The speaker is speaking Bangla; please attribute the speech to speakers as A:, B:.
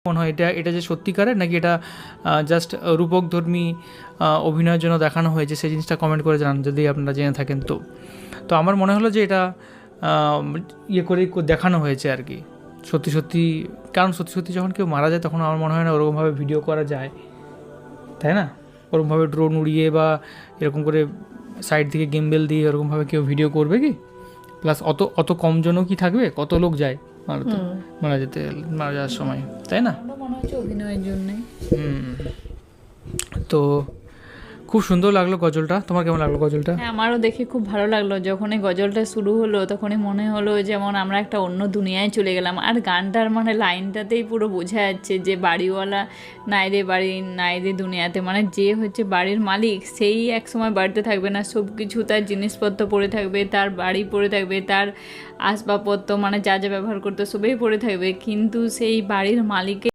A: মনে হয় এটা এটা যে সত্যিকারের নাকি এটা জাস্ট রূপকধর্মী অভিনয়ের জন্য দেখানো হয়েছে, সেই জিনিসটা কমেন্ট করে জানান যদি আপনারা জেনে থাকেন। তো তো আমার মনে হলো যে এটা ইয়ে করে দেখানো হয়েছে আর কি, সত্যি সত্যি। কারণ সত্যি সত্যি যখন কেউ মারা যায় তখন আমার মনে হয় না ওরকমভাবে ভিডিও করা যায়, তাই না? ওরকমভাবে ড্রোন উড়িয়ে বা এরকম করে সাইড থেকে গিম্বেল দিয়ে ওরকমভাবে কেউ ভিডিও করবে কি? প্লাস অত অত কম জনও কি থাকবে, কত লোক যায় মারাতে, মারা যাওয়ার সময়, তাই না?
B: মনে হচ্ছে অভিনয়ের জন্যই।
A: তো খুব সুন্দর লাগলো গজলটা। তোমার কেমন লাগলো গজলটা?
B: হ্যাঁ, আমারও দেখে খুব ভালো লাগলো। যখনই গজলটা শুরু হলো তখনই মনে হলো যেমন আমরা একটা অন্য দুনিয়ায় চলে গেলাম। আর গানটার মানে লাইনটাতেই পুরো বোঝা যাচ্ছে যে বাড়িওয়ালা নাই রে বাড়ি নাই রে দুনিয়াতে, মানে যে হচ্ছে বাড়ির মালিক সেই এক সময় বাড়িতে থাকবে না, সব কিছু তার জিনিসপত্র পড়ে থাকবে, তার বাড়ি পড়ে থাকবে, তার আসবাবপত্র মানে যা যা ব্যবহার করতে সবই পড়ে থাকবে, কিন্তু সেই বাড়ির মালিকের